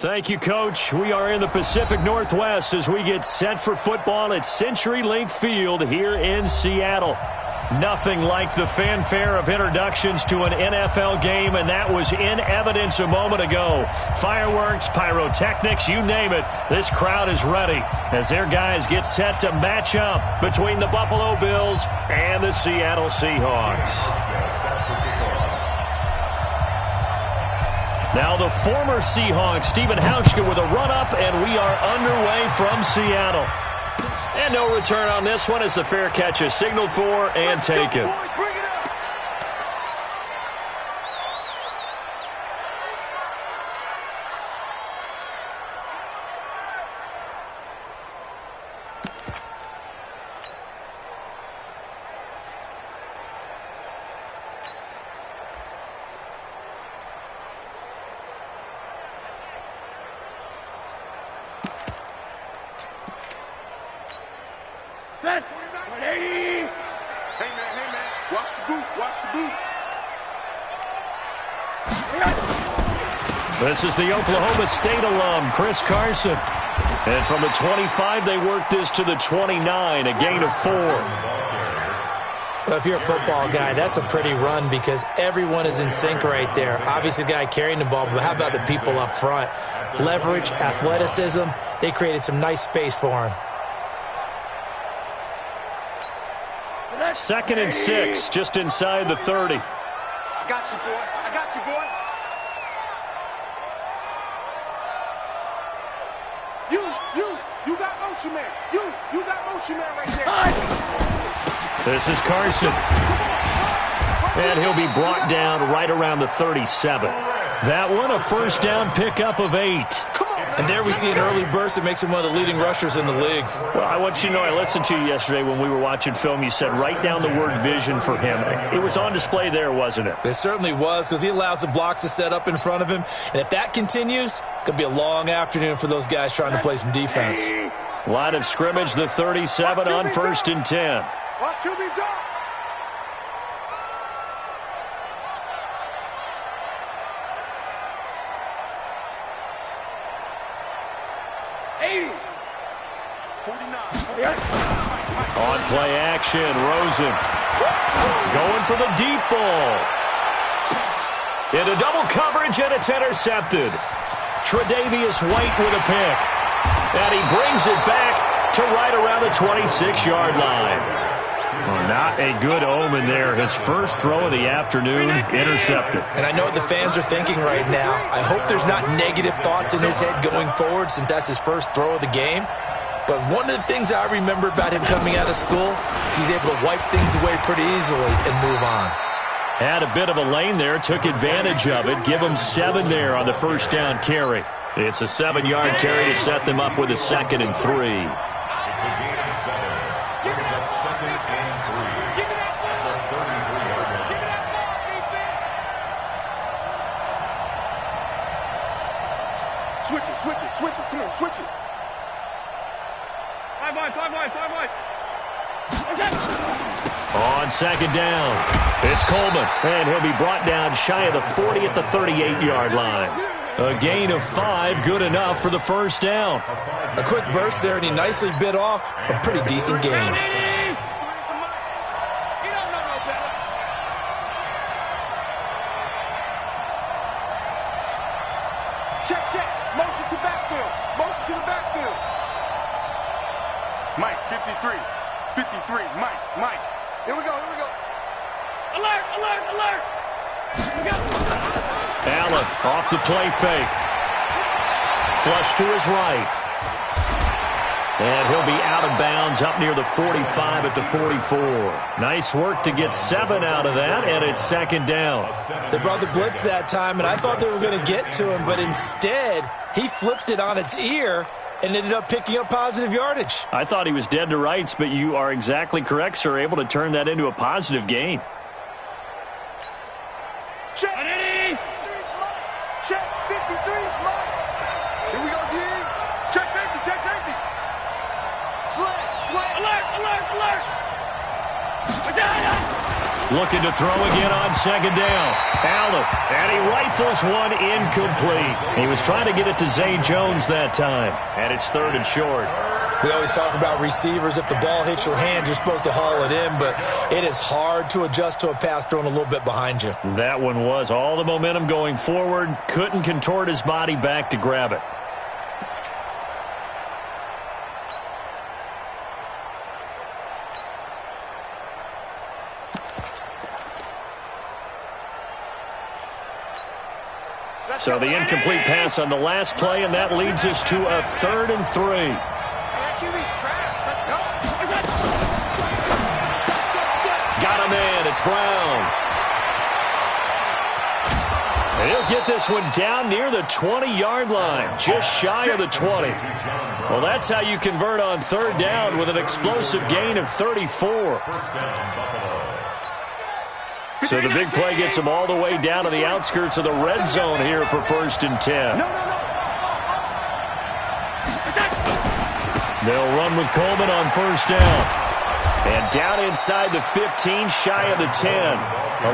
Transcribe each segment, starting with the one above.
Thank you, Coach. We are in the Pacific Northwest as we get set for football at CenturyLink Field here in Seattle. Nothing like the fanfare of introductions to an NFL game, and that was in evidence a moment ago. Fireworks, pyrotechnics, you name it. This crowd is ready as their guys get set to match up between the Buffalo Bills and the Seattle Seahawks. Now the former Seahawks, Stephen Hauschka, with a run-up, and we are underway from Seattle. And no return on this one as the fair catch is signaled for and taken. This is the Oklahoma State alum, Chris Carson. And from the 25, they work this to the 29, a gain of 4. Well, if you're a football guy, that's a pretty run because everyone is in sync right there. Obviously, the guy carrying the ball, but how about the people up front? Leverage, athleticism, they created some nice space for him. 2nd and 6, just inside the 30. I got you, boy. I got you, boy. You got motion man. You got motion man right there. This is Carson. And he'll be brought down right around the 37. That one, a first down pickup of 8. And there we see an early burst that makes him one of the leading rushers in the league. Well, I want you to know, I listened to you yesterday when we were watching film. You said write down the word vision for him. It was on display there, wasn't it? It certainly was, because he allows the blocks to set up in front of him. And if that continues, it's going to be a long afternoon for those guys trying to play some defense. Line of scrimmage, the 37 on 1st and 10. Watch QB drop. On play action, Rosen going for the deep ball. Into double coverage, and it's intercepted. Tre'Davious White with a pick. And he brings it back to right around the 26-yard line. Well, not a good omen there. His first throw of the afternoon, intercepted. And I know what the fans are thinking right now. I hope there's not negative thoughts in his head going forward since that's his first throw of the game. But one of the things I remember about him coming out of school is he's able to wipe things away pretty easily and move on. Had a bit of a lane there, took advantage of it. Give him 7 there on the first down carry. It's a 7-yard carry to set them up with a 2nd and 3. It's a gain of 7. Brings up 2nd and 3. The 33-yard line. Switch it. Come on, switch it. 5 wide. On 2nd down, it's Coleman, and he'll be brought down shy of the 40 at the 38-yard line. A gain of 5, good enough for the first down. A quick burst there, and he nicely bit off a pretty decent gain. Check. Motion to the backfield. Mike, 53. Mike. Here we go. Alert! Here we go. Allen off the play fake. Flush to his right. And he'll be out of bounds up near the 45 at the 44. Nice work to get 7 out of that, and it's 2nd down. They brought the blitz that time, and I thought they were going to get to him, but instead he flipped it on its ear and ended up picking up positive yardage. I thought he was dead to rights, but you are exactly correct, sir. Able to turn that into a positive gain. Check. 53, Mike. Here we go, again. Check safety. Slant. Alert! Looking to throw again on second down. Allen, and he rifles one incomplete. He was trying to get it to Zay Jones that time, and it's 3rd and short. We always talk about receivers. If the ball hits your hand, you're supposed to haul it in, but it is hard to adjust to a pass thrown a little bit behind you. That one was all the momentum going forward. Couldn't contort his body back to grab it. So the incomplete pass on the last play, and that leads us to a 3rd and 3. Got him in. It's Brown. And he'll get this one down near the 20-yard line, just shy of the 20. Well, that's how you convert on 3rd down with an explosive gain of 34. So the big play gets them all the way down to the outskirts of the red zone here for 1st and 10. They'll run with Coleman on 1st down. And down inside the 15, shy of the 10.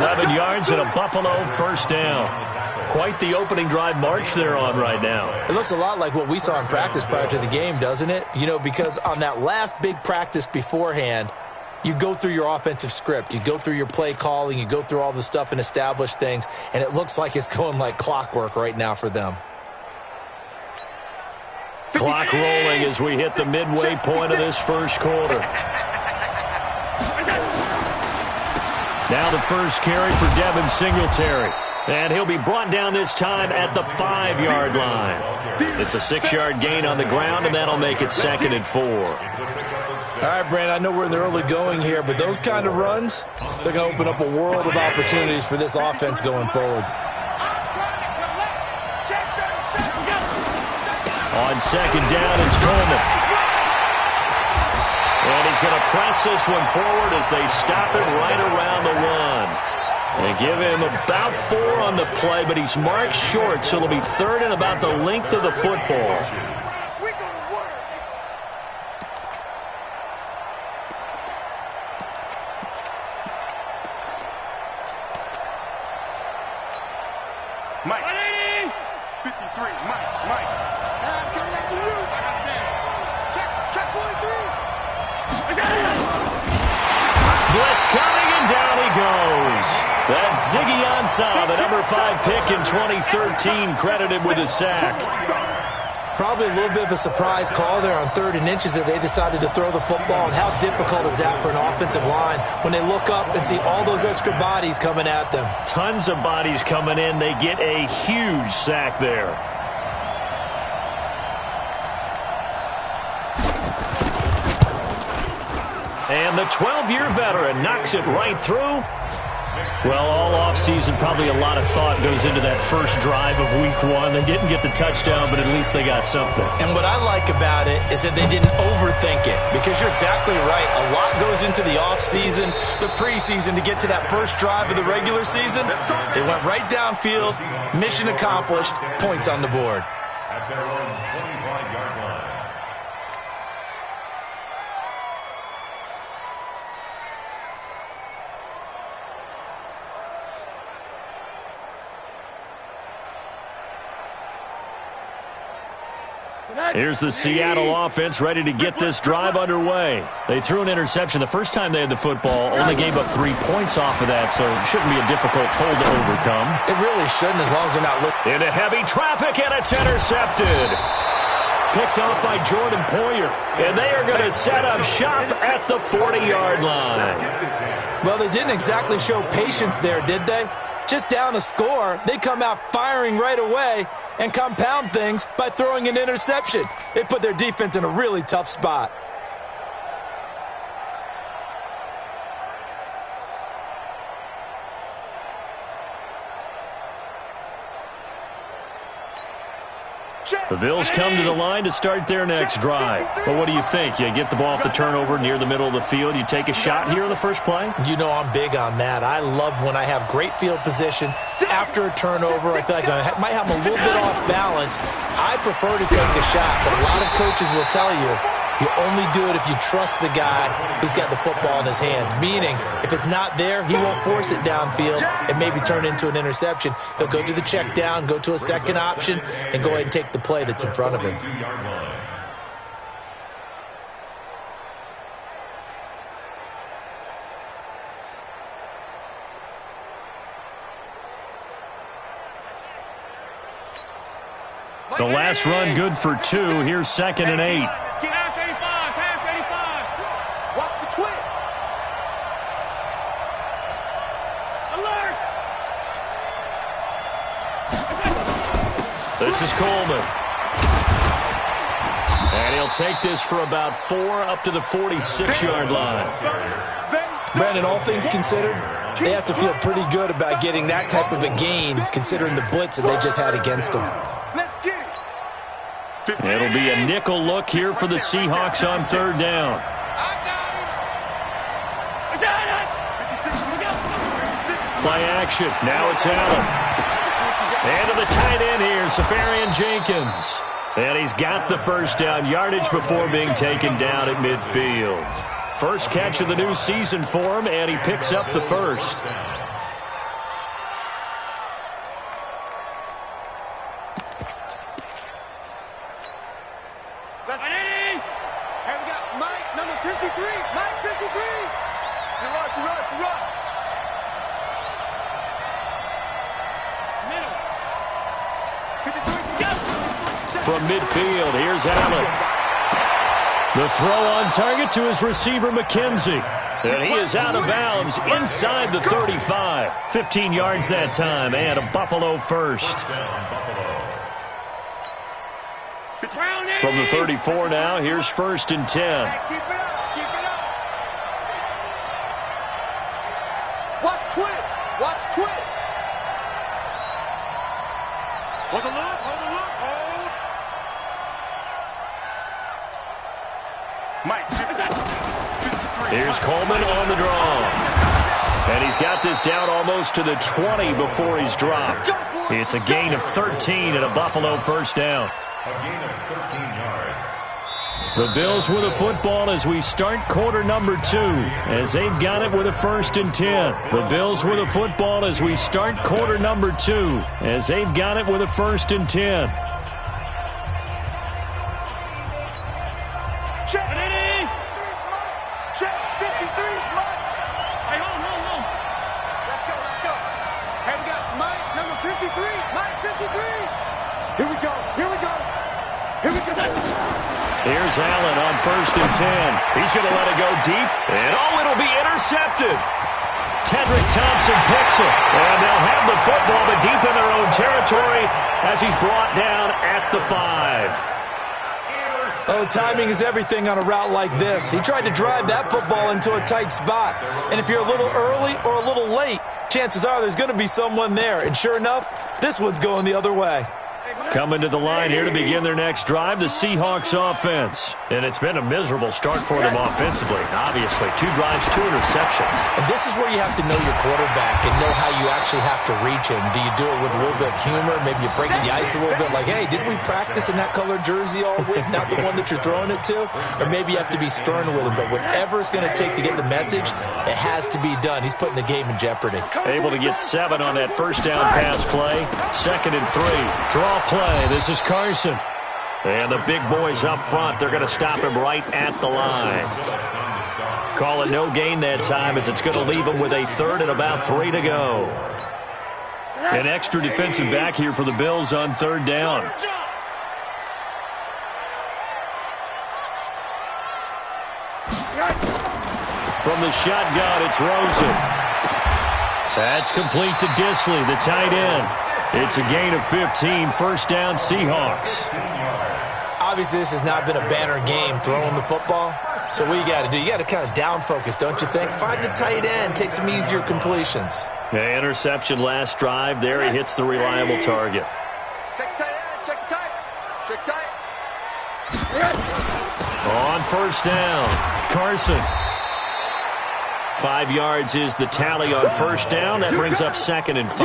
11 yards and a Buffalo 1st down. Quite the opening drive march they're on right now. It looks a lot like what we saw in practice prior to the game, doesn't it? You know, because on that last big practice beforehand, you go through your offensive script. You go through your play calling. You go through all the stuff and establish things. And it looks like it's going like clockwork right now for them. Clock rolling as we hit the midway point of this first quarter. Now the first carry for Devin Singletary. And he'll be brought down this time at the 5-yard line. It's a 6-yard gain on the ground, and that'll make it 2nd and 4. All right, Brandon, I know we're in the early going here, but those kind of runs, they're going to open up a world of opportunities for this offense going forward. On 2nd down, it's Coleman. And he's going to press this one forward as they stop it right around the 1. They give him about 4 on the play, but he's marked short, so it'll be 3rd and about the length of the football. Mike. 53, Mike. I'm coming after you. Check 43. Blitz coming, and down he goes. That's Ziggy Ansah, the number 5 pick in 2013, credited with a sack. Probably a little bit of a surprise call there on 3rd and inches that they decided to throw the football. And how difficult is that for an offensive line when they look up and see all those extra bodies coming at them? Tons of bodies coming in. They get a huge sack there. And the 12-year veteran knocks it right through. Well, all offseason, probably a lot of thought goes into that first drive of Week 1. They didn't get the touchdown, but at least they got something. And what I like about it is that they didn't overthink it, because you're exactly right. A lot goes into the offseason, the preseason, to get to that first drive of the regular season. They went right downfield, mission accomplished, points on the board. At their own 25-yard line. Here's the Seattle offense ready to get this drive underway. They threw an interception the first time they had the football, only gave up 3 points off of that, so it shouldn't be a difficult hole to overcome. It really shouldn't, as long as they're not listening. Into heavy traffic, and it's intercepted. Picked off by Jordan Poyer, and they are going to set up shop at the 40-yard line. Well, they didn't exactly show patience there, did they? Just down a score, they come out firing right away and compound things by throwing an interception. They put their defense in a really tough spot. The Bills come to the line to start their next drive. But what do you think? You get the ball off the turnover near the middle of the field. You take a shot here on the first play? You know I'm big on that. I love when I have great field position after a turnover. I feel like I might have a little bit off balance. I prefer to take a shot, but a lot of coaches will tell you You only do it if you trust the guy who's got the football in his hands. Meaning, if it's not there, he won't force it downfield and maybe turn it into an interception. He'll go to the check down, go to a second option, and go ahead and take the play that's in front of him. The last run good for 2. Here's 2nd and 8. Pass 35, pass 35. Watch the twist. Alert. This is Coleman. And he'll take this for about 4 up to the 46-yard line. Brandon, all things considered, they have to feel pretty good about getting that type of a gain considering the blitz that they just had against them. Let's get it. It'll be a nickel look here for the Seahawks on 3rd down. Play action. Now it's Allen. And to the tight end here, Safarian Jenkins. And he's got the first down yardage before being taken down at midfield. First catch of the new season for him, and he picks up the first. Hey, we got Mike, number 53. Mike, 53. You rush. Middle. 53. From midfield, here's Allen. The throw on target to his receiver, McKenzie. And he is out of bounds inside the 35. 15 yards that time, and a Buffalo first. From the 34 now, here's 1st and 10. Keep it up. Watch twist. Hold the look. Mike, 53. Here's Coleman on the draw. And he's got this down almost to the 20 before he's dropped. It's a gain of 13 and a Buffalo first down. A gain of 13 yards. The Bills with a football as we start quarter number 2, as they've got it with a 1st and 10. The Bills with a football as we start quarter number 2, as they've got it with a 1st and 10. Check 53. Mike. Hey, hold. Let's go. Hey, we got Mike, number 53. Mike, 53. Here we go. Here's Allen on 1st and 10. He's going to let it go deep, and it'll be intercepted. Tedrick Thompson picks it, and they'll have the football, but deep in their own territory as he's brought down at the 5. Oh, timing is everything on a route like this. He tried to drive that football into a tight spot. And if you're a little early or a little late, chances are there's going to be someone there. And sure enough, this one's going the other way. Coming to the line here to begin their next drive, the Seahawks offense. And it's been a miserable start for them offensively. Obviously, 2 drives, 2 interceptions. And this is where you have to know your quarterback and know how you actually have to reach him. Do you do it with a little bit of humor? Maybe you break the ice a little bit like, hey, didn't we practice in that colored jersey all week, not the one that you're throwing it to? Or maybe you have to be stern with him. But whatever it's going to take to get the message, it has to be done. He's putting the game in jeopardy. Able to get 7 on that first down pass play. 2nd and 3. Draw play. This is Carson. And the big boys up front, they're going to stop him right at the line. Call it no gain that time as it's going to leave him with a 3rd and about 3 to go. An extra defensive back here for the Bills on 3rd down. From the shotgun, it's Rosen. That's complete to Disley, the tight end. It's a gain of 15, first down Seahawks. Obviously, this has not been a banner game throwing the football. So what you got to do, you got to kind of down focus, don't you think? Find the tight end, take some easier completions. Yeah, interception last drive. There he hits the reliable target. Check tight end, check tight. On first down, Carson. 5 yards is the tally on first down. That brings up 2nd and 5.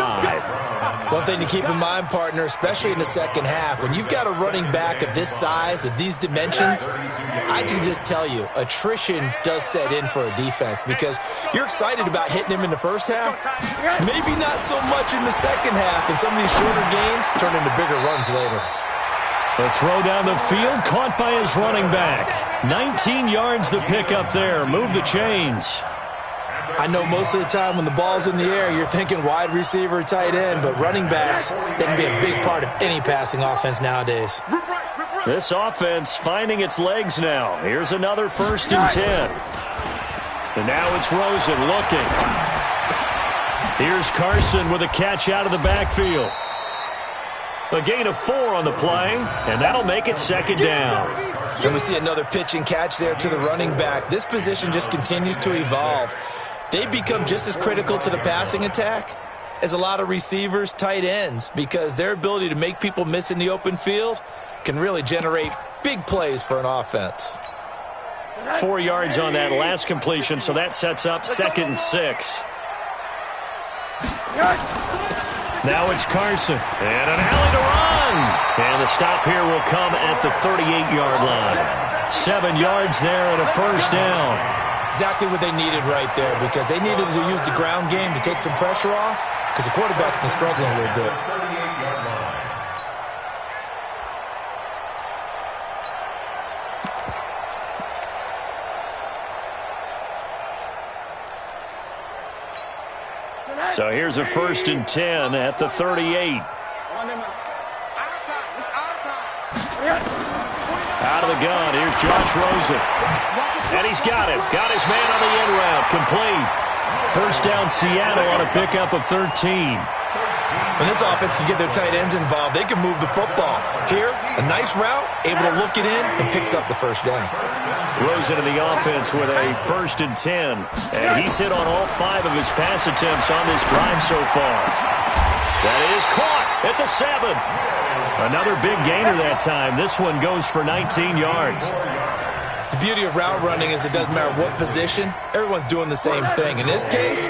One thing to keep in mind, partner, especially in the second half, when you've got a running back of this size, of these dimensions, I can just tell you, attrition does set in for a defense because you're excited about hitting him in the first half. Maybe not so much in the second half, and some of these shorter gains turn into bigger runs later. The throw down the field, caught by his running back. 19 yards the pick up there. Move the chains. I know most of the time when the ball's in the air, you're thinking wide receiver, tight end, but running backs, they can be a big part of any passing offense nowadays. This offense finding its legs now. Here's another 1st and 10. And now it's Rosen looking. Here's Carson with a catch out of the backfield. A gain of 4 on the play, and that'll make it 2nd down. And we see another pitch and catch there to the running back. This position just continues to evolve. They become just as critical to the passing attack as a lot of receivers, tight ends, because their ability to make people miss in the open field can really generate big plays for an offense. 4 yards on that last completion, so that sets up 2nd and 6. Now it's Carson, and an alley to run. And the stop here will come at the 38-yard line. 7 yards there and a 1st down. Exactly what they needed right there, because they needed to use the ground game to take some pressure off, because the quarterback's been struggling a little bit. So here's a 1st and 10 at the 38. Out of the gun, here's Josh Rosen. And he's got him. Got his man on the in route. Complete. 1st down Seattle on a pickup of 13. When this offense can get their tight ends involved, they can move the football. Here, a nice route, able to look it in, and picks up the 1st down. Rosen in the offense with a 1st and 10. And he's hit on all 5 of his pass attempts on this drive so far. That is caught at the 7. Another big gainer that time. This one goes for 19 yards. The beauty of route running is it doesn't matter what position, everyone's doing the same thing. In this case,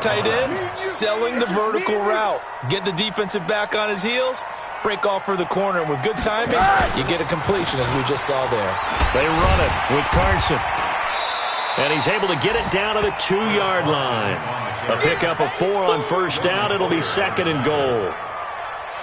tight end, selling the vertical route. Get the defensive back on his heels, break off for the corner, and with good timing, you get a completion as we just saw there. They run it with Carson. And he's able to get it down to the 2-yard line. A pickup of 4 on 1st down. It'll be 2nd and goal.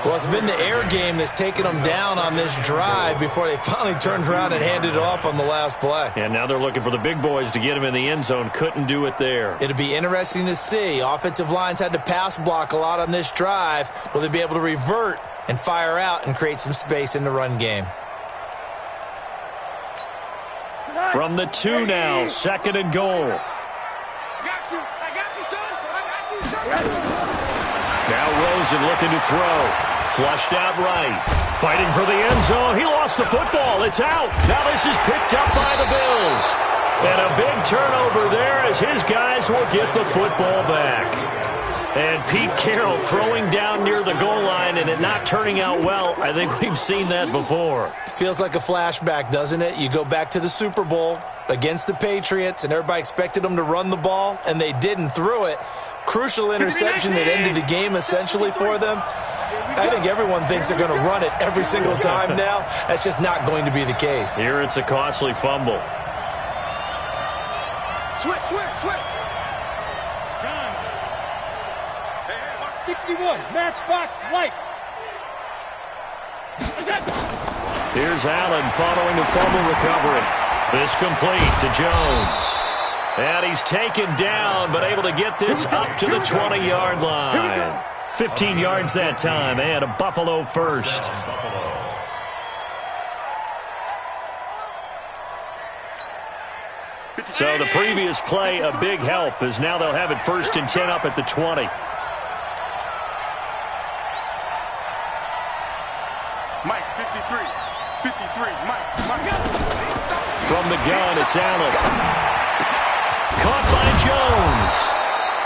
Well, it's been the air game that's taken them down on this drive before they finally turned around and handed it off on the last play. And now they're looking for the big boys to get him in the end zone. Couldn't do it there. It'll be interesting to see. Offensive lines had to pass block a lot on this drive. Will they be able to revert and fire out and create some space in the run game? From the 2 now, 2nd and goal. I got you, son. Now Rosen looking to throw. Flushed out right. Fighting for the end zone. He lost the football. It's out. Now this is picked up by the Bills. And a big turnover there as his guys will get the football back. And Pete Carroll throwing down near the goal line and it not turning out well. I think we've seen that before. Feels like a flashback, doesn't it? You go back to the Super Bowl against the Patriots, and everybody expected them to run the ball, and they didn't throw it. Crucial interception that ended the game essentially for them. I think everyone thinks they're going to run it every single time now. That's just not going to be the case. Here it's a costly fumble. Switch. John. Hey, 61, matchbox lights. Here's Allen following the fumble recovery. This complete to Jones. And he's taken down, but able to get this up to the 20-yard line. 15 yards that time, and a Buffalo 1st. So the previous play, a big help, as now they'll have it 1st and 10 up at the 20. Mike, 53, Mike. From the gun, it's Allen. Caught by Jones.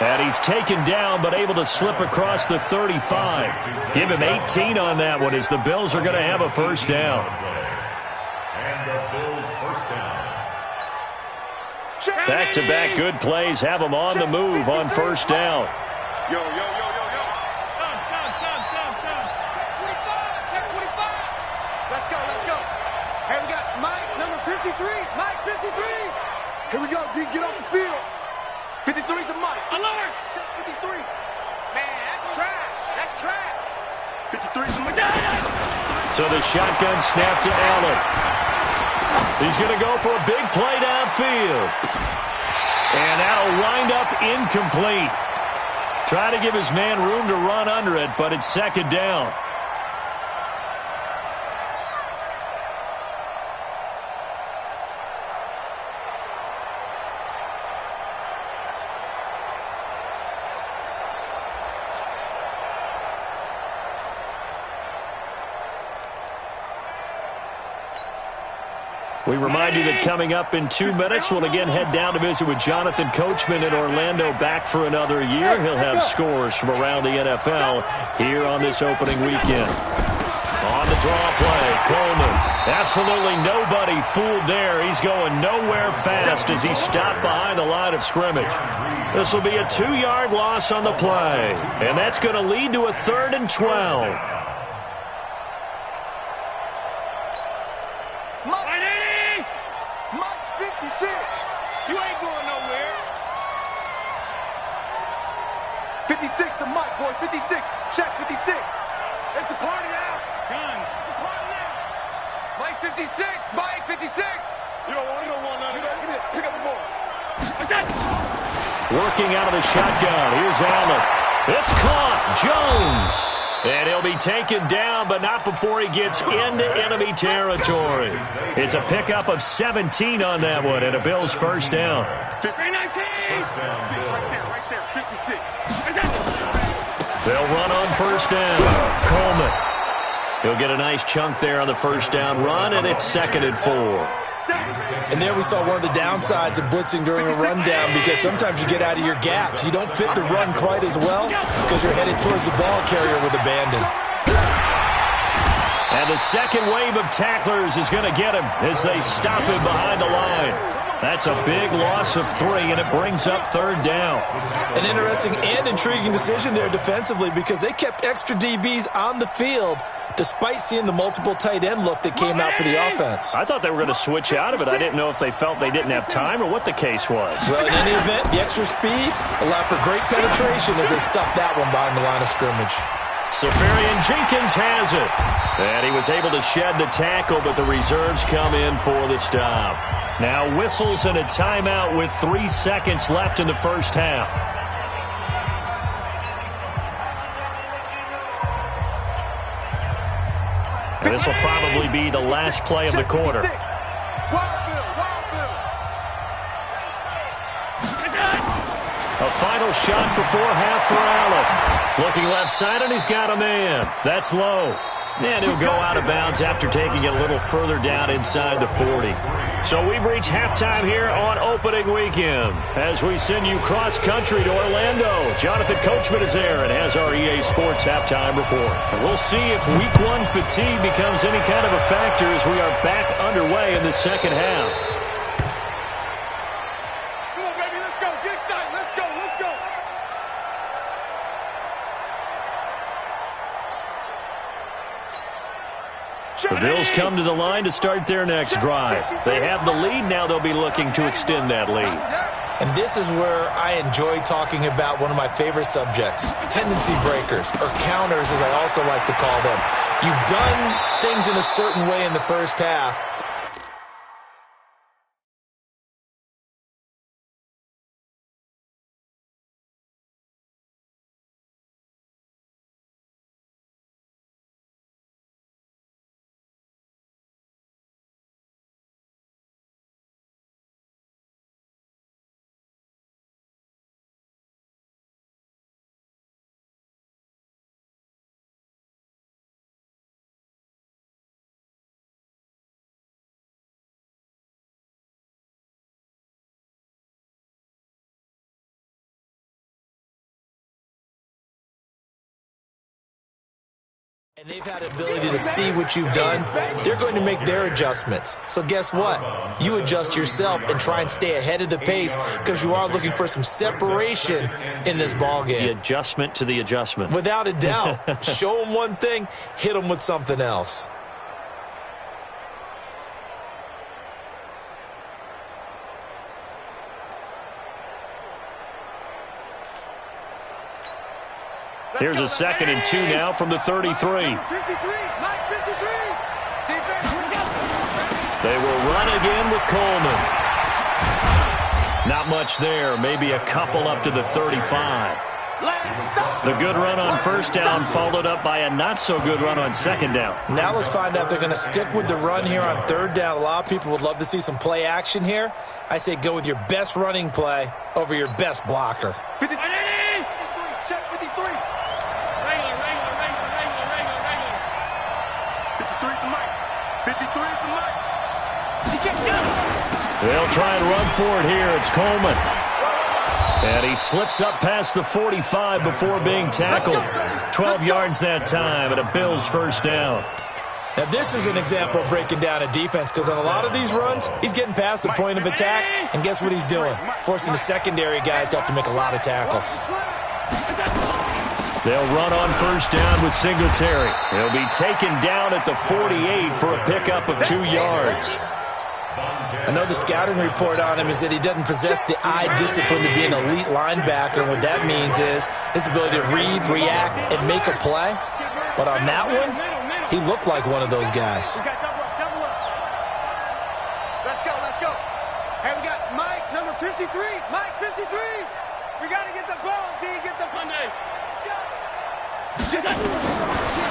And he's taken down, but able to slip across the 35. Give him 18 on that one, as the Bills are going to have a 1st down. And the Bills' 1st down. Back-to-back good plays have them on the move on 1st down. Yo. D, get off the field. 53's the mic. Alert! Check 53. Man, that's trash. That's trash. 53's the mic. So the shotgun snap to Allen. He's going to go for a big play downfield. And that'll wind up incomplete. Try to give his man room to run under it, but it's second down. We remind you that coming up in 2 minutes, we'll again head down to visit with Jonathan Coachman in Orlando, back for another year. He'll have scores from around the NFL here on this opening weekend. On the draw play, Coleman. Absolutely nobody fooled there. He's going nowhere fast as he stopped behind the line of scrimmage. This will be a 2-yard loss on the play, and that's going to lead to a 3rd and 12. You ain't going nowhere. 56 the mic, boys. 56. Check 56. It's a party now. Gun. It's a party now. Mike 56. Mike 56. You don't want none of that. Give me it. Pick up the ball. Working out of the shotgun. Here's Allen. It's caught. Jones. And he'll be taken down, but not before he gets into enemy territory. It's a pickup of 17 on that one, and a Bills first down. 319. Right there. 56. They'll run on first down. Coleman. He'll get a nice chunk there on the first down run, and it's 2nd and 4. And there we saw one of the downsides of blitzing during a rundown, because sometimes you get out of your gaps. You don't fit the run quite as well because you're headed towards the ball carrier with abandon. And the second wave of tacklers is going to get him as they stop him behind the line. That's a big loss of 3, and it brings up 3rd down. An interesting and intriguing decision there defensively, because they kept extra DBs on the field despite seeing the multiple tight end look that came out for the offense. I thought they were going to switch out of it. I didn't know if they felt they didn't have time or what the case was. Well, in any event, the extra speed allowed for great penetration as they stuffed that one behind the line of scrimmage. Safarian Jenkins has it. And he was able to shed the tackle, but the reserves come in for the stop. Now whistles and a timeout with 3 seconds left in the first half. And this will probably be the last play of the quarter. A final shot before half for Allen. Looking left side, and he's got a man. That's low. And he'll go out of bounds after taking it a little further down inside the 40. So we've reached halftime here on opening weekend. As we send you cross-country to Orlando, Jonathan Coachman is there and has our EA Sports halftime report. And we'll see if Week 1 fatigue becomes any kind of a factor as we are back underway in the second half. The Bills come to the line to start their next drive. They have the lead. Now they'll be looking to extend that lead. And this is where I enjoy talking about one of my favorite subjects, tendency breakers, or counters as I also like to call them. You've done things in a certain way in the first half. And they've had the ability to see what you've done. They're going to make their adjustments. So guess what? You adjust yourself and try and stay ahead of the pace, because you are looking for some separation in this ball game. The adjustment to the adjustment. Without a doubt. Show them one thing, hit them with something else. Here's a 2nd and 2 now from the 33. They will run again with Coleman. Not much there. Maybe a couple up to the 35. The good run on first down followed up by a not-so-good run on second down. Now let's find out if they're going to stick with the run here on third down. A lot of people would love to see some play action here. I say go with your best running play over your best blocker. 53. Check 53. Regular. 53 is the mic. 53 is the mic. He can't get it. They'll try and run for it here. It's Coleman. And he slips up past the 45 before being tackled. 12 yards that time and a Bills first down. Now this is an example of breaking down a defense, because on a lot of these runs, he's getting past the point of attack, and guess what he's doing? Forcing the secondary guys to have to make a lot of tackles. They'll run on first down with Singletary. He'll be taken down at the 48 for a pickup of 2 yards. I know the scouting report on him is that he doesn't possess the eye discipline to be an elite linebacker. And what that means is his ability to read, react, and make a play. But on that one, he looked like one of those guys. Let's go. Hey, we got Mike, number 53. Mike, 53. We got to get the ball, D. Get the Monday.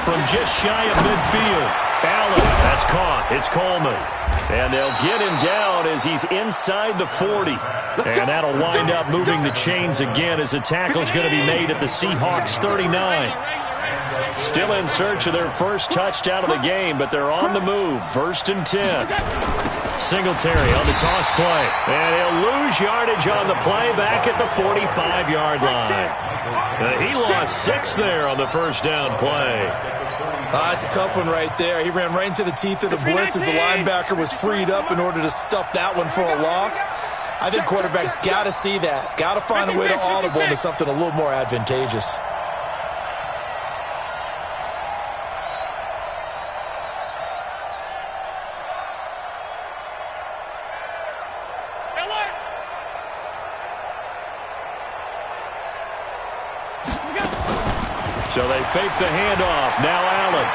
From just shy of midfield, Allen, that's caught. It's Coleman. And they'll get him down as he's inside the 40. And that'll wind up moving the chains again as the tackle's going to be made at the Seahawks 39. Still in search of their first touchdown of the game, but they're on the move. 1st and 10. Singletary on the toss play. And he'll lose yardage on the play back at the 45-yard line. He lost 6 there on the first down play. It's a tough one right there. He ran right into the teeth of the blitz as the linebacker was freed up in order to stuff that one for a loss. I think quarterbacks got to see that. Got to find a way to audible into something a little more advantageous. So they fake the handoff. Now Allen.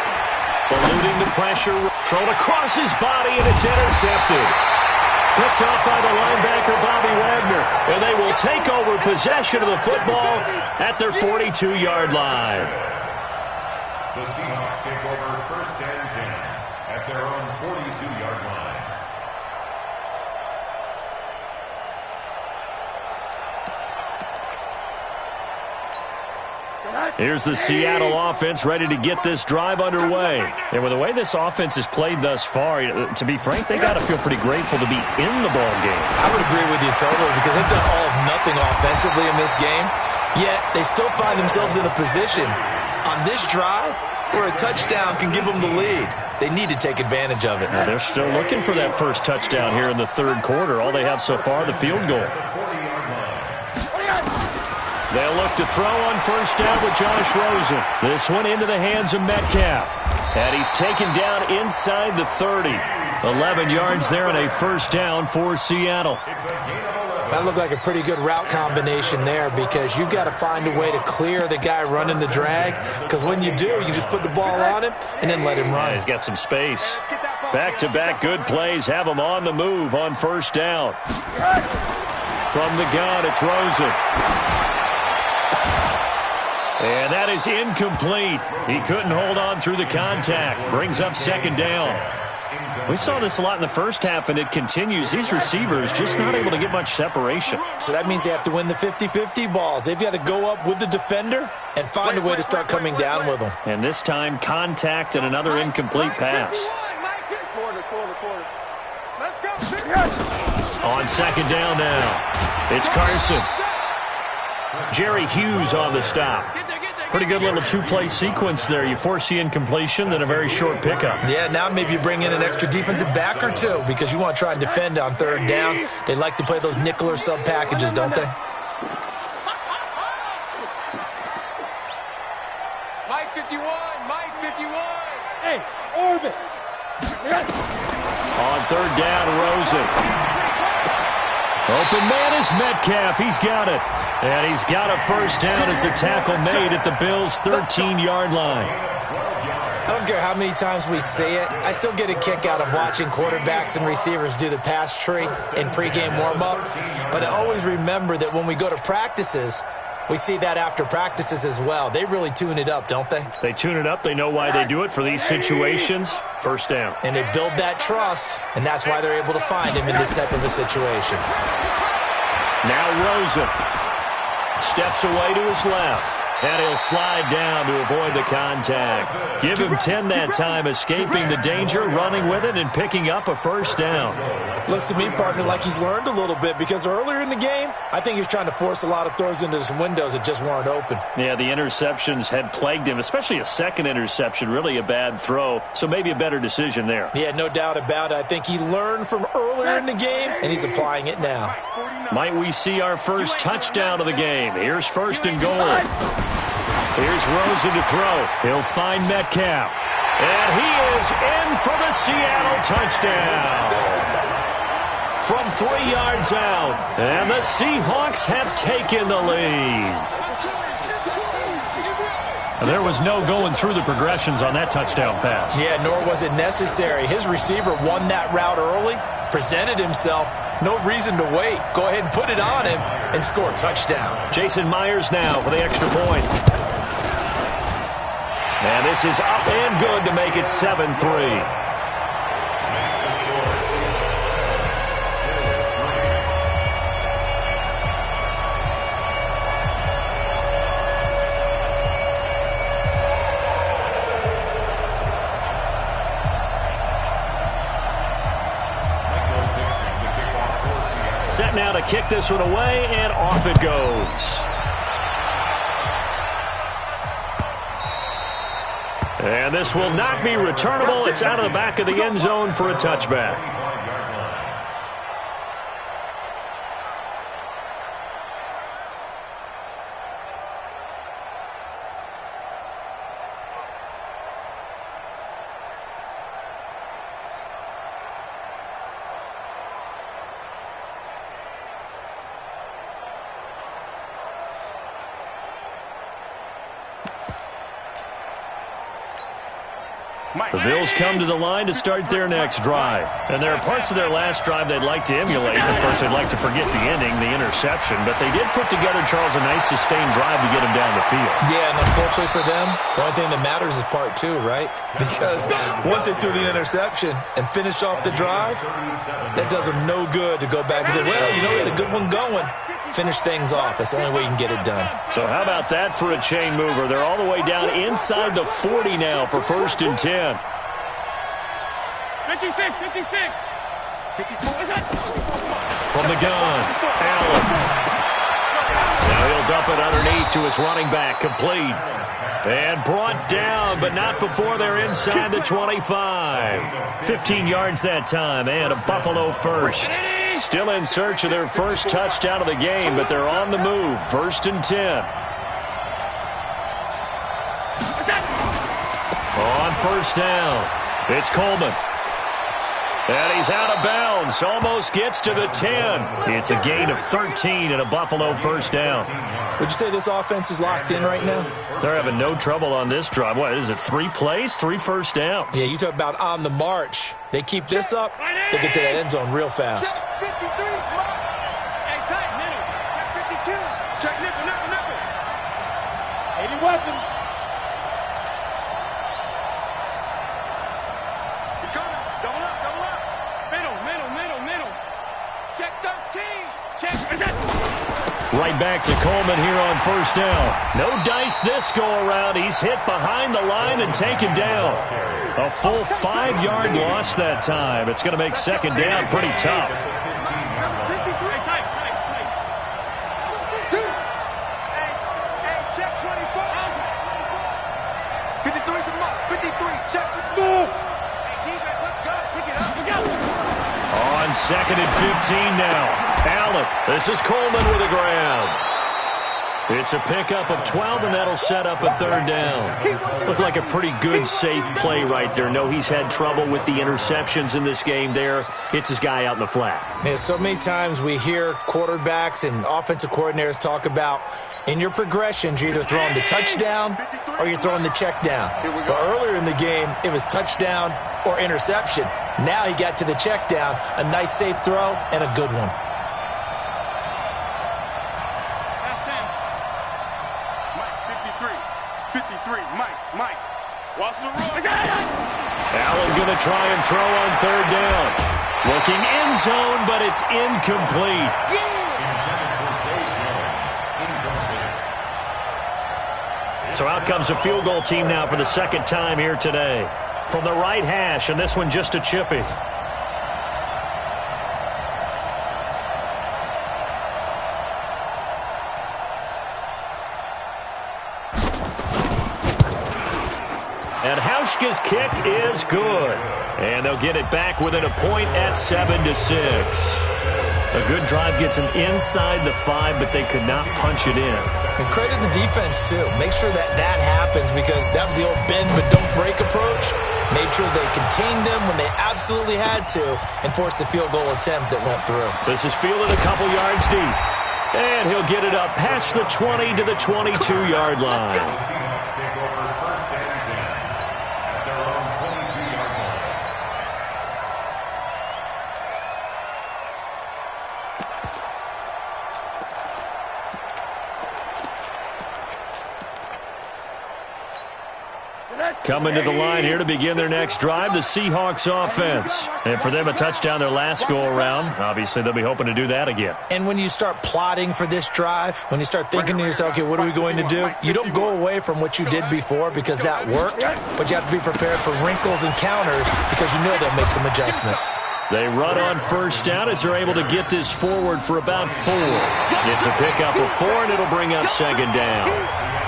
Eluding the pressure. Thrown across his body, and it's intercepted. Picked off by the linebacker, Bobby Wagner. And they will take over possession of the football at their 42-yard line. The Seahawks take over 1st and 10 at their own 42-yard line. Here's the Seattle offense ready to get this drive underway. And with the way this offense has played thus far, to be frank, they got to feel pretty grateful to be in the ball game. I would agree with you totally, because they've done all of nothing offensively in this game, yet they still find themselves in a position on this drive where a touchdown can give them the lead. They need to take advantage of it. Well, they're still looking for that first touchdown here in the 3rd quarter. All they have so far, the field goal. They'll look to throw on first down with Josh Rosen. This one into the hands of Metcalf. And he's taken down inside the 30. 11 yards there and a first down for Seattle. That looked like a pretty good route combination there, because you've got to find a way to clear the guy running the drag, because when you do, you just put the ball on him and then let him run. Yeah, he's got some space. Back-to-back good plays have him on the move on first down. From the gun, it's Rosen. And that is incomplete. He couldn't hold on through the contact. Brings up 2nd down. We saw this a lot in the first half, and it continues. These receivers just not able to get much separation. So that means they have to win the 50-50 balls. They've got to go up with the defender and find a way to start coming down with them. And this time, contact and another incomplete pass. Let's go. On 2nd down now, it's Carson. Jerry Hughes on the stop. Pretty good little 2-play sequence there. You force the incompletion, then a very short pickup. Yeah, now maybe you bring in an extra defensive back or two, because you want to try and defend on 3rd down. They like to play those nickel or sub packages, don't they? Mike 51. Mike 51. Hey, orbit. On 3rd down, Rosen. Open man is Metcalf. He's got it. And he's got a first down as the tackle made at the Bills' 13-yard line. I don't care how many times we say it, I still get a kick out of watching quarterbacks and receivers do the pass tree in pregame warm-up. But I always remember that when we go to practices, we see that after practices as well. They really tune it up, don't they? They tune it up. They know why they do it for these situations. First down. And they build that trust, and that's why they're able to find him in this type of a situation. Now Rosen steps away to his left. And he'll slide down to avoid the contact. Give him 10 that time, escaping the danger, running with it, and picking up a first down. Looks to me, partner, like he's learned a little bit, because earlier in the game, I think he was trying to force a lot of throws into some windows that just weren't open. Yeah, the interceptions had plagued him, especially a second interception, really a bad throw, so maybe a better decision there. Yeah, no doubt about it. I think he learned from earlier in the game, and he's applying it now. Might we see our first touchdown of the game? Here's first and goal. Here's Rosen to throw. He'll find Metcalf. And he is in for the Seattle touchdown. From 3 yards out. And the Seahawks have taken the lead. And there was no going through the progressions on that touchdown pass. Yeah, nor was it necessary. His receiver won that route early, presented himself. No reason to wait. Go ahead and put it on him and score a touchdown. Jason Myers now for the extra point. And this is up and good to make it 7-3. Set now to kick this one away, and off it goes. And this will not be returnable. It's out of the back of the end zone for a touchback. The Bills come to the line to start their next drive. And there are parts of their last drive they'd like to emulate. Of course, they'd like to forget the ending, the interception. But they did put together, Charles, a nice sustained drive to get them down the field. Yeah, and unfortunately for them, the only thing that matters is part two, right? Because once they threw the interception and finished off the drive, that does them no good to go back and say, well, you know, we had a good one going. Finish things off. That's the only way you can get it done. So how about that for a chain mover? They're all the way down inside the 40 now for first and 10. 56, 56. From the gun, Allen. Now he'll dump it underneath to his running back, complete. And brought down, but not before they're inside the 25. 15 yards that time, and a Buffalo first. Still in search of their first touchdown of the game, but they're on the move. First and 10. On first down, it's Coleman. And he's out of bounds. Almost gets to the 10. It's a gain of 13 and a Buffalo first down. Would you say this offense is locked in right now? They're having no trouble on this drive. What is it, 3 plays, 3 first downs? Yeah, you talk about on the march. They keep this up, they get to that end zone real fast. Check 53, hey, tight, middle. Check 52. Check nickel, nickel, nickel. 80 weapons. He's coming. Double up, double up. Middle, middle, middle, middle. Check 13. Check. Right back to Coleman here on first down. No dice this go-around. He's hit behind the line and taken down. A full 5-yard loss that time. It's going to make second down pretty tough. Number 53. Tight, tight, tight. 2. Hey, check 24. 53 from up. 53. Check the school. Hey, defense, let's go. Pick it up. Let's go. On second and 15 now. Allen. This is Coleman with a grab. It's a pickup of 12, and that'll set up a third down. Looked like a pretty good, safe play right there. No, he's had trouble with the interceptions in this game there. Hits his guy out in the flat. Yeah, so many times we hear quarterbacks and offensive coordinators talk about in your progressions, you're either throwing the touchdown or you're throwing the check down. But earlier in the game, it was touchdown or interception. Now he got to the check down, a nice safe throw, and a good one. Mike, watch the run. Allen going to try and throw on third down. Looking end zone, but it's incomplete. So out comes a field goal team now for the second time here today. From the right hash, and this one just a chippy. And Hauschka's kick is good. And they'll get it back within a point at 7-6. A good drive gets them inside the 5, but they could not punch it in. And credit the defense, too. Make sure that happens because that was the old bend but don't break approach. Made sure they contained them when they absolutely had to and forced the field goal attempt that went through. This is fielded a couple yards deep. And he'll get it up past the 20 to the 22-yard line. Seahawks take over first and 10 at their own 22-yard line. Coming to the line here to begin their next drive, the Seahawks offense. And for them, a touchdown their last go-around. Obviously, they'll be hoping to do that again. And when you start plotting for this drive, when you start thinking to yourself, okay, what are we going to do? You don't go away from what you did before because that worked, but you have to be prepared for wrinkles and counters because you know they'll make some adjustments. They run on first down as they're able to get this forward for about 4. It's a pickup of 4, and it'll bring up second down.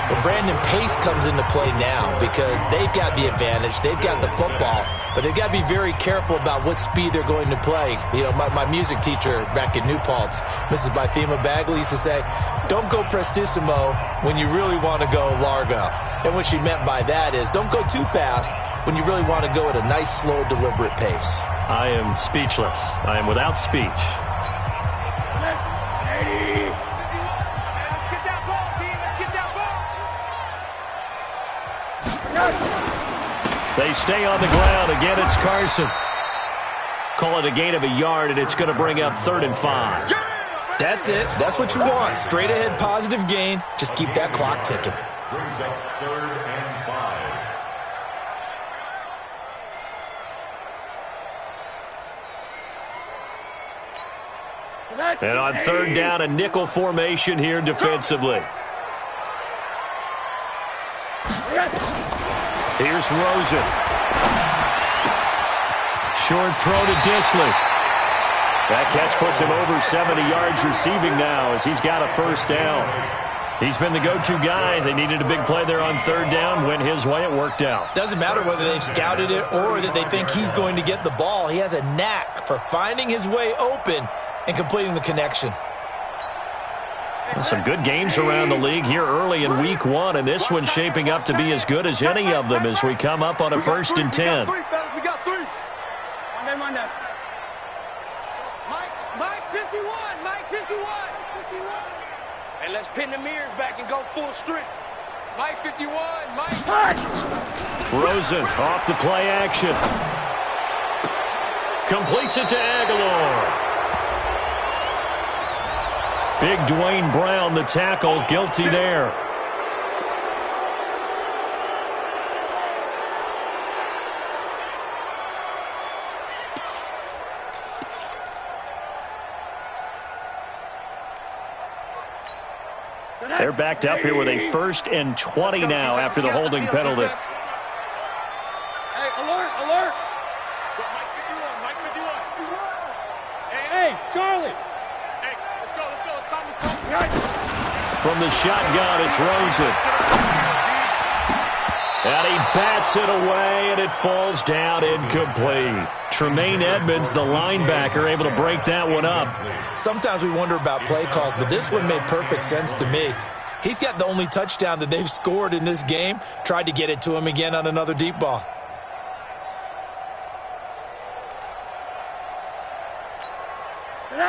Well, Brandon, pace comes into play now because they've got the advantage. They've got the football, but they've got to be very careful about what speed they're going to play. You know, my music teacher back in New Paltz, Mrs. Bythema Bagley, used to say, don't go prestissimo when you really want to go largo. And what she meant by that is don't go too fast when you really want to go at a nice, slow, deliberate pace. I am speechless. I am without speech. They stay on the ground. Again, it's Carson. Call it a gain of a yard, and it's going to bring up 3rd and 5. That's it. That's what you want. Straight ahead, positive gain. Just keep that clock ticking. Brings up 3rd and 5. And on 3rd down, a nickel formation here defensively. Here's Rosen. Short throw to Disley. That catch puts him over 70 yards receiving now as he's got a first down. He's been the go-to guy. They needed a big play there on 3rd down. Went his way. It worked out. Doesn't matter whether they've scouted it or that they think he's going to get the ball. He has a knack for finding his way open and completing the connection. Some good games around the league here early in week 1, and this one's shaping up to be as good as any of them as we come up on a 1st and 10. We got 3. Monday. Mike 51. Mike 51. And let's pin the mirrors back and go full strength. Mike 51. Mike. Rosen off the play action. Completes it to Aguilar. Big Dwayne Brown, the tackle, guilty there. They're backed up here with a 1st and 20 now after the holding penalty. Hey, alert. Mike 51. Hey, Charlie. Hey, let's go. From the shotgun, it's Rosen. And he bats it away, and it falls down incomplete. Tremaine Edmonds, the linebacker, able to break that one up. Sometimes we wonder about play calls, but this one made perfect sense to me. He's got the only touchdown that they've scored in this game. Tried to get it to him again on another deep ball.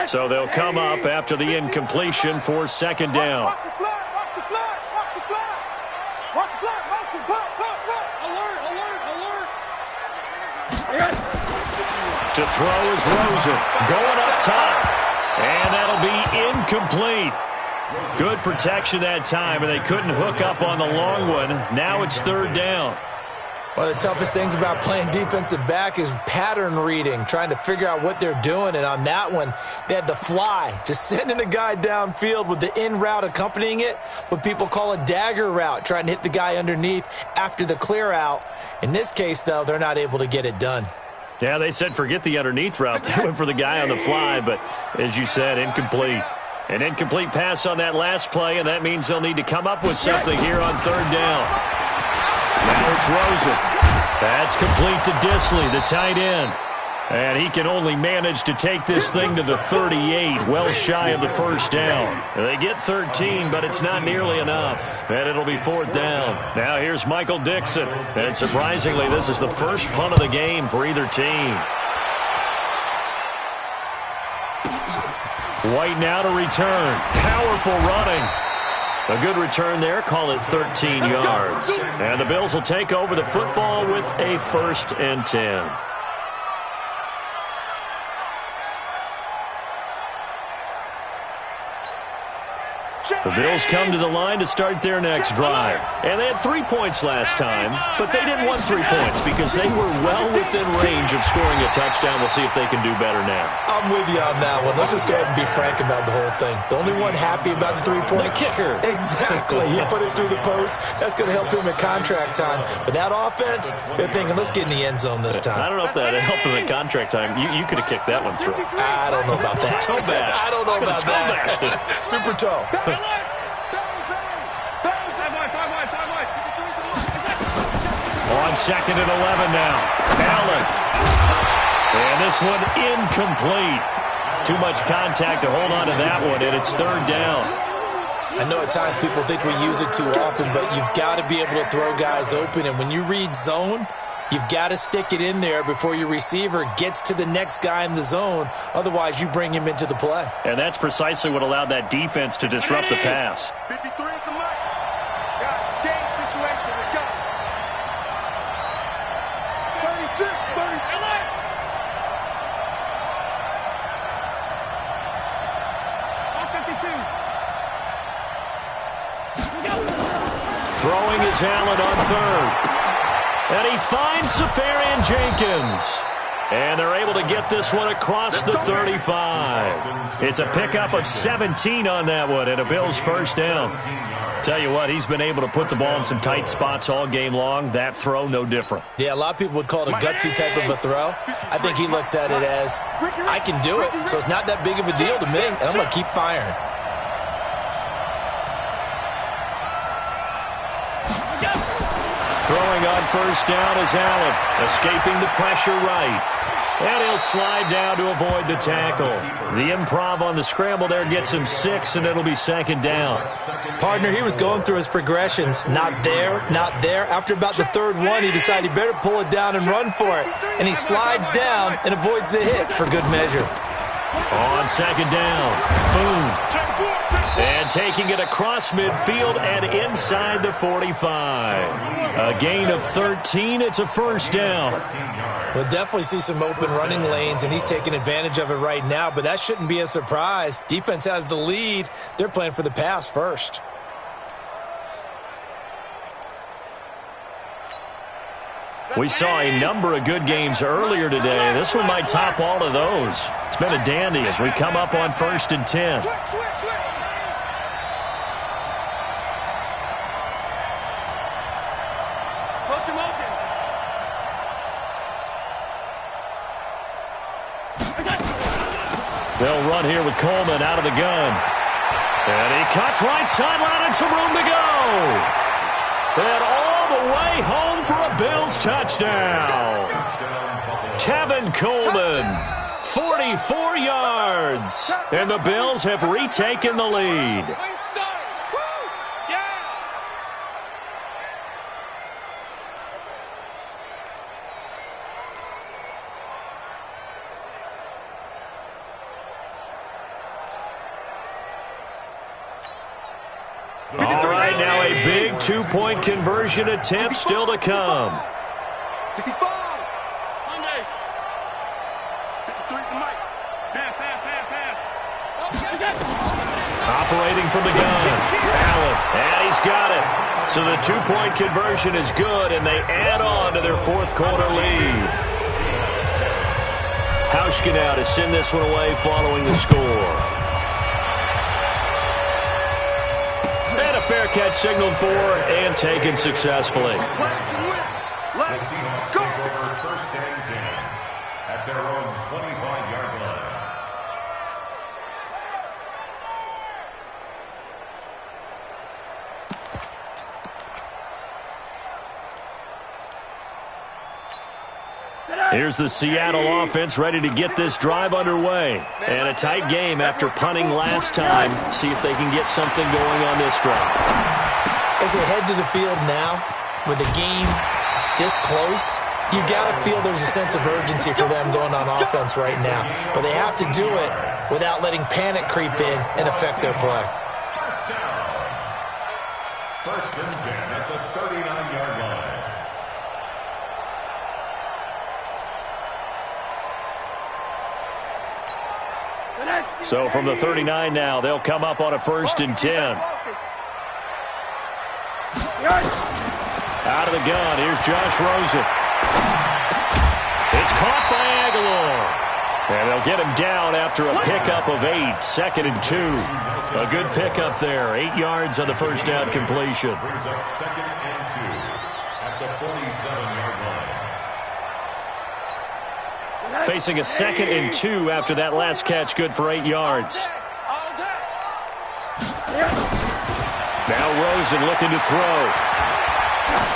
So they'll come up after the incompletion for second down. Watch the flag, watch the flag, watch the flag. Watch the flag, watch the flag, alert, alert, alert. To throw is Rosen, going up top, and that'll be incomplete. Good protection that time, and they couldn't hook up on the long one. Now it's third down. One of the toughest things about playing defensive back is pattern reading, trying to figure out what they're doing. And on that one, they had the fly, just sending a guy downfield with the in route accompanying it, what people call a dagger route, trying to hit the guy underneath after the clear out. In this case, though, they're not able to get it done. Yeah, they said forget the underneath route. They went for the guy on the fly, but as you said, incomplete. An incomplete pass on that last play, and that means they'll need to come up with something here on third down. Now it's Rosen. That's complete to Disley, the tight end. And he can only manage to take this thing to the 38, well shy of the first down. They get 13, but it's not nearly enough. And it'll be fourth down. Now here's Michael Dixon. And surprisingly, this is the first punt of the game for either team. White now to return. Powerful running. A good return there. Call it 13 yards. And the Bills will take over the football with a 1st and 10. The Bills come to the line to start their next drive. And they had 3 points last time, but they didn't want 3 points because they were well within range of scoring a touchdown. We'll see if they can do better now. I'm with you on that one. Let's just go ahead and be frank about the whole thing. The only one happy about the 3-point. The kicker. Exactly. He put it through the post. That's going to help him at contract time. But that offense, they're thinking, let's get in the end zone this time. I don't know if that helped him at contract time. You could have kicked that one through. I don't know about that. Toe bash. I don't know about that. Super toe. On 2nd and 11 now. Allen. And this one incomplete. Too much contact to hold on to that one, and it's third down. I know at times people think we use it too often, but you've got to be able to throw guys open. And when you read zone, you've got to stick it in there before your receiver gets to the next guy in the zone. Otherwise, you bring him into the play. And that's precisely what allowed that defense to disrupt the pass. 53 at the mic. Guys, game situation. Let's go. 36, 30. Throwing is Allen on third. And he finds Safarian Jenkins. And they're able to get this one across the 35. It's a pickup of 17 on that one and a Bills first down. Tell you what, he's been able to put the ball in some tight spots all game long. That throw, no different. Yeah, a lot of people would call it a gutsy type of a throw. I think he looks at it as, I can do it, so it's not that big of a deal to me, and I'm going to keep firing. Throwing on first down is Allen, escaping the pressure right. And he'll slide down to avoid the tackle. The improv on the scramble there gets him 6, and it'll be second down. Partner, he was going through his progressions. Not there, not there. After about the third one, he decided he better pull it down and run for it. And he slides down and avoids the hit for good measure. On second down, boom. And taking it across midfield and inside the 45. A gain of 13, it's a first down. We'll definitely see some open running lanes, and he's taking advantage of it right now, but that shouldn't be a surprise. Defense has the lead. They're playing for the pass first. We saw a number of good games earlier today. This one might top all of those. It's been a dandy as we come up on 1st and 10. They'll run here with Coleman out of the gun. And he cuts right sideline and some room to go. And all the way home for a Bills touchdown. Tevin Coleman, 44 yards. And the Bills have retaken the lead. two-point conversion attempt still to come. 65. Monday. 53 to Mike. Pass. Operating from the gun. Allen, and he's got it. So the two-point conversion is good, and they add on to their fourth-quarter lead. Hauschka now to send this one away following the score. And a fair catch signaled for and taken successfully. The Seahawks take over first and 10 at their own 25-yard line. Here's the Seattle offense ready to get this drive underway. And a tight game after punting last time. See if they can get something going on this drive. As they head to the field now, with the game this close, you've got to feel there's a sense of urgency for them going on offense right now. But they have to do it without letting panic creep in and affect their play. First and 10 at the 39-yard line. So from the 39 now, they'll come up on a first and 10. Out of the gun, here's Josh Rosen. It's caught by Aguilar. And they'll get him down after a pickup of 8, second and 2. A good pickup there, 8 yards on the first down completion. Brings up second and 2 at the 47-yard line. Facing a second and 2 after that last catch, good for 8 yards. Now Rosen looking to throw.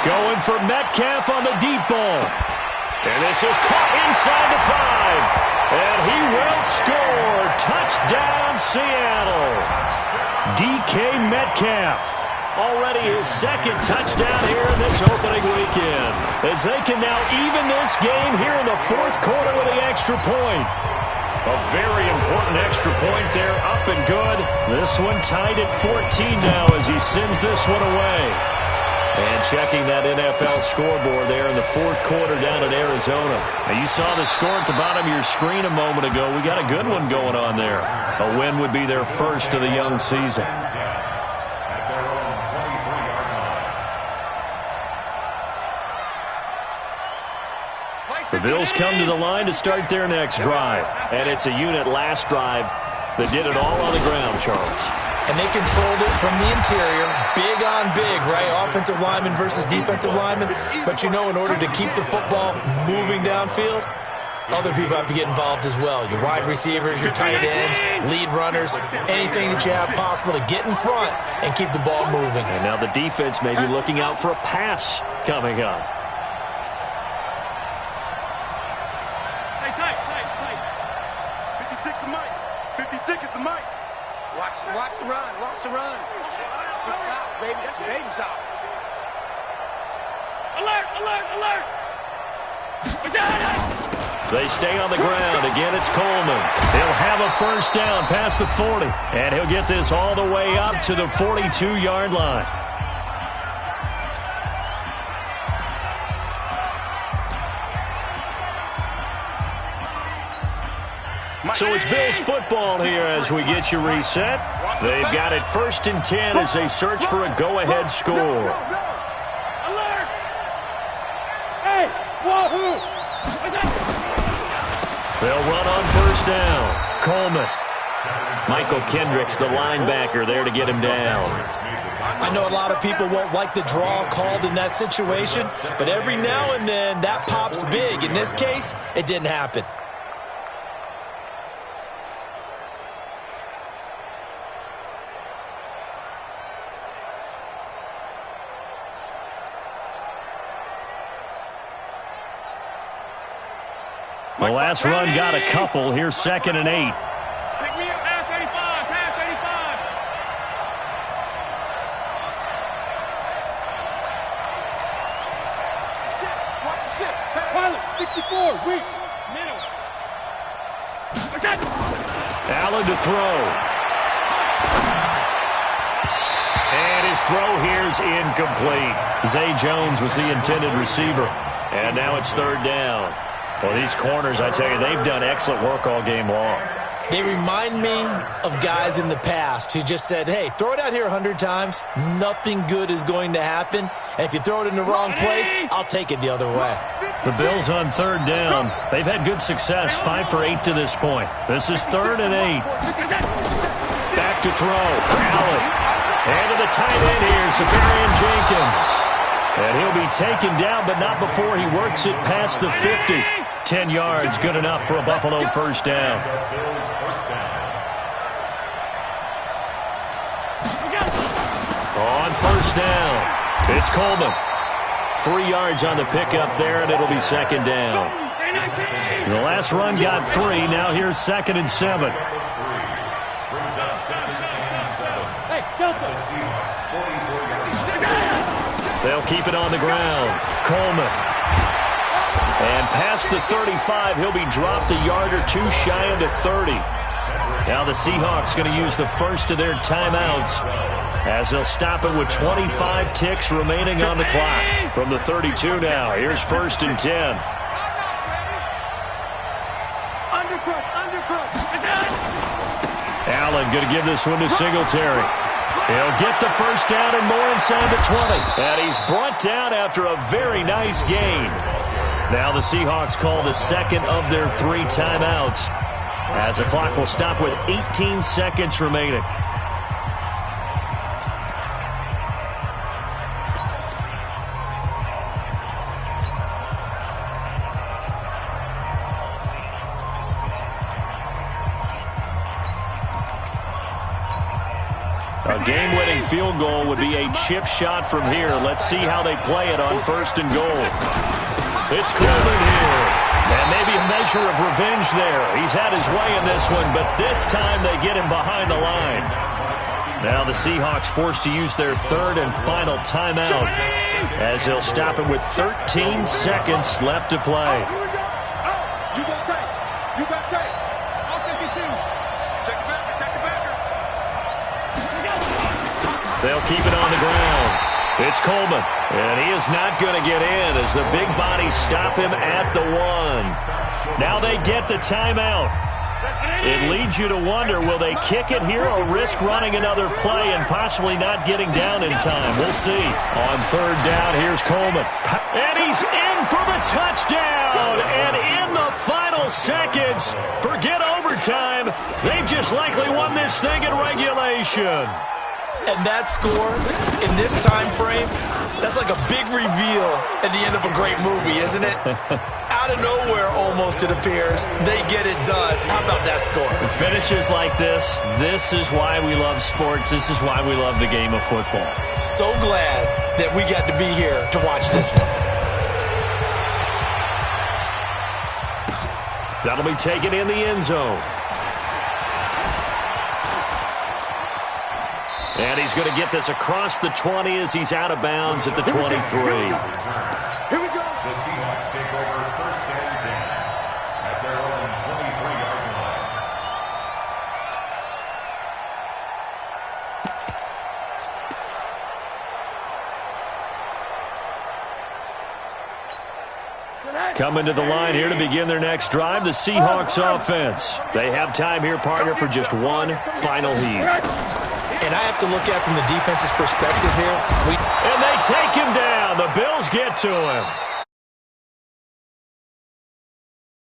Going for Metcalf on the deep ball. And this is caught inside the 5. And he will score. Touchdown, Seattle. DK Metcalf. Already his second touchdown here in this opening weekend. As they can now even this game here in the fourth quarter with the extra point. A very important extra point there, up and good. This one tied at 14 now as he sends this one away. And checking that NFL scoreboard there in the fourth quarter down in Arizona. Now you saw the score at the bottom of your screen a moment ago. We got a good one going on there. A win would be their first of the young season. The Bills come to the line to start their next drive. And it's a unit last drive that did it all on the ground, Charles. And they controlled it from the interior, big on big, right? Offensive lineman versus defensive lineman. But you know, in order to keep the football moving downfield, other people have to get involved as well. Your wide receivers, your tight ends, lead runners, anything that you have possible to get in front and keep the ball moving. And now the defense may be looking out for a pass coming up. Watch the run. It's south, baby. That's baby south. Alert! They stay on the ground. Again, it's Coleman. He'll have a first down past the 40. And he'll get this all the way up to the 42-yard line. So it's Bills football here as we get you reset. They've got it first and 10 as they search for a go-ahead score. Alert! Hey! Wahoo! They'll run on first down. Coleman. Michael Kendricks, the linebacker, there to get him down. I know a lot of people won't like the draw called in that situation, but every now and then that pops big. In this case, it didn't happen. The last run got a couple. Here's second and 8. Pick me up, pass 85, pass 85. Watch the shit. Pilot, 64, weak, middle. Attack! Allen to throw. And his his throw here's incomplete. Zay Jones was the intended receiver. And now it's third down. Well, these corners, I tell you, they've done excellent work all game long. They remind me of guys in the past who just said, hey, throw it out here 100 times. Nothing good is going to happen. And if you throw it in the wrong place, I'll take it the other way. The Bills on third down. They've had good success, 5 for 8 to this point. This is 3rd and 8. Back to throw. Allen. And to the tight end here, Safarian Jenkins. And he'll be taken down, but not before he works it past the 50. 10 yards, good enough for a Buffalo first down. On first down, it's Coleman. 3 yards on the pickup there, and it'll be second down. The last run got 3. Now here's 2nd and 7. Hey, Delta. They'll keep it on the ground. Coleman. And past the 35, he'll be dropped a yard or two shy of the 30. Now the Seahawks going to use the first of their timeouts as they'll stop it with 25 ticks remaining on the clock. From the 32 now, here's 1st and 10. Allen going to give this one to Singletary. He'll get the first down and more inside the 20. And he's brought down after a very nice gain. Now the Seahawks call the second of their 3 timeouts as the clock will stop with 18 seconds remaining. A game-winning field goal would be a chip shot from here. Let's see how they play it on 1st and goal. It's Coleman here. And maybe a measure of revenge there. He's had his way in this one, but this time they get him behind the line. Now the Seahawks forced to use their 3rd and final timeout as they'll stop it with 13 seconds left to play. You got tape. You got tape. I'll take it too. Check the backer. Check the backer. They'll keep it on the ground. It's Coleman, and he is not going to get in as the big bodies stop him at the 1. Now they get the timeout. It leads you to wonder, will they kick it here or risk running another play and possibly not getting down in time? We'll see. On 3rd down, here's Coleman. And he's in for the touchdown. And in the final seconds, forget overtime. They've just likely won this thing in regulation. And that score, in this time frame, that's like a big reveal at the end of a great movie, isn't it? Out of nowhere, almost, it appears. They get it done. How about that score? Finishes like this is why we love sports. This is why we love the game of football. So glad that we got to be here to watch this one. That'll be taken in the end zone. And he's going to get this across the 20 as he's out of bounds at the 23. Here we go. The Seahawks take over 1st and 10 at their own 23-yard line. Coming to the line here to begin their next drive, the Seahawks offense. They have time here, partner, for just one final heave. And I have to look at from the defense's perspective here. And they take him down. The Bills get to him.